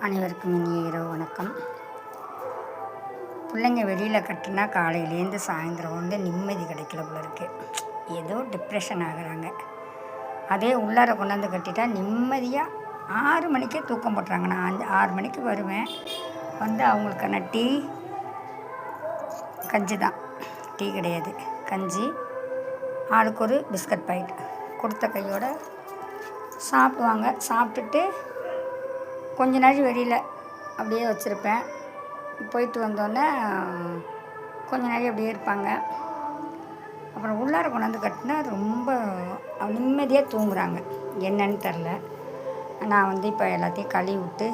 அனைவருக்கும் இனிய இரவு வணக்கம். பிள்ளைங்க வெளியில் கட்டினா காலையிலேருந்து சாயந்தரம் வந்து நிம்மதி கிடைக்கல போல இருக்குது. ஏதோ டிப்ரெஷன் ஆகுறாங்க. அதே உள்ளார கொண்டாந்து கட்டிட்டா நிம்மதியாக 6 மணிக்கே தூக்கம் போட்டுறாங்க. நான் 6 மணிக்கு வருவேன். வந்து அவங்களுக்கான டீ கஞ்சி தான், டீ கிடையாது, கஞ்சி, ஆளுக்கு ஒரு பிஸ்கட் பாக்கெட் கொடுத்த கையோடு சாப்பிடுவாங்க. சாப்பிட்டுட்டு கொஞ்ச நாள் வெளியில் அப்படியே வச்சுருப்பேன். போயிட்டு வந்தோடனே கொஞ்ச நாள் அப்படியே இருப்பாங்க. அப்புறம் உள்ளார கொண்டாந்து கட்டினா ரொம்ப நிம்மதியாக தூங்குறாங்க. என்னன்னு தெரில. நான் வந்து இப்போ எல்லாத்தையும் கழுவி விட்டு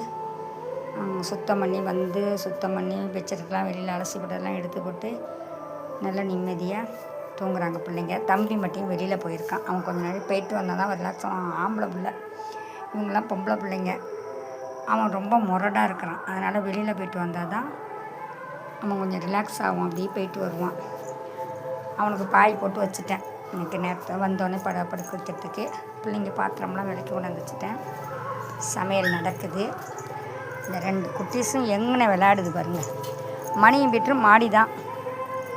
சுத்தம் பண்ணி பெட்ஷீட்லாம் வெளியில் அலசி போட்டதெல்லாம் எடுத்து போட்டு நல்லா நிம்மதியாக தூங்குறாங்க பிள்ளைங்க. தம்பி மட்டும் வெளியில் போயிருக்கான். அவன் கொஞ்ச நாள் போயிட்டு வந்தால் தான் ரிலாக்ஸாக. ஆம்பளை பிள்ளை, இவங்கெல்லாம் பொம்பளை பிள்ளைங்க. அவன் ரொம்ப முரடாக இருக்கிறான். அதனால் வெளியில் போயிட்டு வந்தால் தான் அவன் கொஞ்சம் ரிலாக்ஸ் ஆகும். அப்படியே போயிட்டு வருவான். அவனுக்கு பாய் போட்டு வச்சுட்டேன். இன்றைக்கி நேரத்தில் வந்தோடனே படுக்க வைக்கிறதுக்கு பிள்ளைங்க பாத்திரம்லாம் விளக்கி கொண்டாந்து வச்சுட்டேன். சமையல் நடக்குது. இந்த 2 குட்டீஸும் எங்கே விளையாடுது பாருங்கள். மணியும் பெற்றும் மாடி தான்,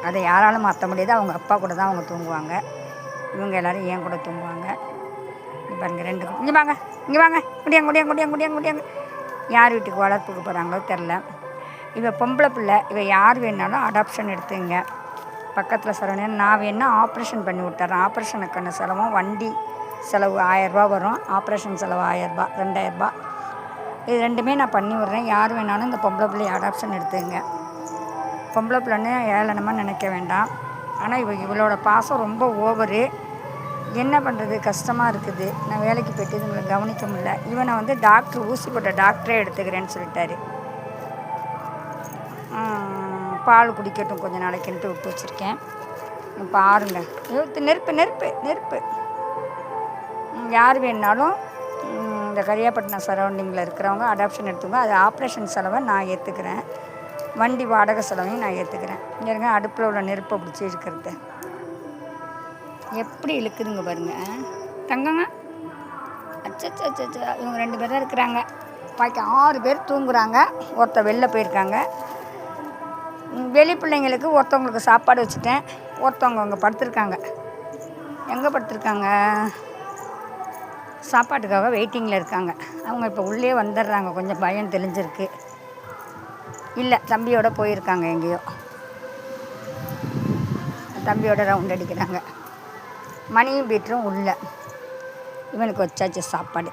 அதை யாராலும் மாற்ற முடியாது. அவங்க அப்பா கூட தான் அவங்க தூங்குவாங்க. இவங்க எல்லோரும் என் கூட தூங்குவாங்க. பாருங்கள் 2 இங்கே வாங்க குடியாங்க. யார் வீட்டுக்கு வளர்ப்புக்கு போகிறாங்களோ தெரில. இவள் பொம்பளை பிள்ளை. இவள் யார் வேணாலும் அடாப்ஷன் எடுத்துங்க. பக்கத்தில் சரவணன் நான் வேணா ஆப்ரேஷன் பண்ணி விட்டுறேன். ஆப்ரேஷனுக்கான செலவும் வண்டி செலவு 1000 ரூபா வரும். ஆப்ரேஷன் செலவு 1000 ரூபா, 2000 ரூபா. இது 2மே நான் பண்ணி விட்றேன். யார் வேணாலும் இந்த பொம்பளை பிள்ளையை அடாப்ஷன் எடுத்துங்க. பொம்பளை பிள்ளைன்னு ஏளனமாக நினைக்க வேண்டாம். ஆனால் இவளோட பாசம் ரொம்ப ஓவரு. என்ன பண்ணுறது, கஷ்டமாக இருக்குது. நான் வேலைக்கு போய்ட்டு இதுங்களை கவனிக்க முடியல. இவனை வந்து டாக்டர் ஊசி போட்ட டாக்டரே எடுத்துக்கிறேன்னு சொல்லிட்டாரு. பால் குடிக்கட்டும் கொஞ்சம் நாளைக்குன்ட்டு விட்டு வச்சுருக்கேன். பாருங்க, நெருப்பு. யார் வேணுனாலும் இந்த கரியாப்பட்டினம் சரௌண்டிங்கில் இருக்கிறவங்க அடாப்ஷன் எடுத்துங்க. அது ஆப்ரேஷன் செலவை நான் ஏற்றுக்கிறேன். வண்டி வாடகை செலவையும் நான் ஏற்றுக்கிறேன். இங்கே அடுப்பில் உள்ள நெருப்பை பிடிச்சி இருக்கிறது எப்படி இழுக்குதுங்க பாருங்க. தங்கங்க அச்சா. இவங்க 2 பேர் தான் இருக்கிறாங்க. பாக்கி 6 பேர் தூங்குறாங்க. ஒருத்தர் வெளில போயிருக்காங்க. வெளி பிள்ளைங்களுக்கு ஒருத்தவங்களுக்கு சாப்பாடு வச்சுட்டேன். ஒருத்தவங்க அங்கே படுத்துருக்காங்க. எங்கே படுத்துருக்காங்க? சாப்பாட்டுக்காக வெயிட்டிங்கில் இருக்காங்க. அவங்க இப்போ உள்ளே வந்துடுறாங்க. கொஞ்சம் பயம் தெளிஞ்சிருக்கு. இல்லை, தம்பியோட போயிருக்காங்க எங்கேயோ. தம்பியோட ரவுண்ட் அடிக்கிறாங்க. மணியும் பீட்டரும் உள்ள. இவனுக்கு வச்சாச்சு சாப்பாடு.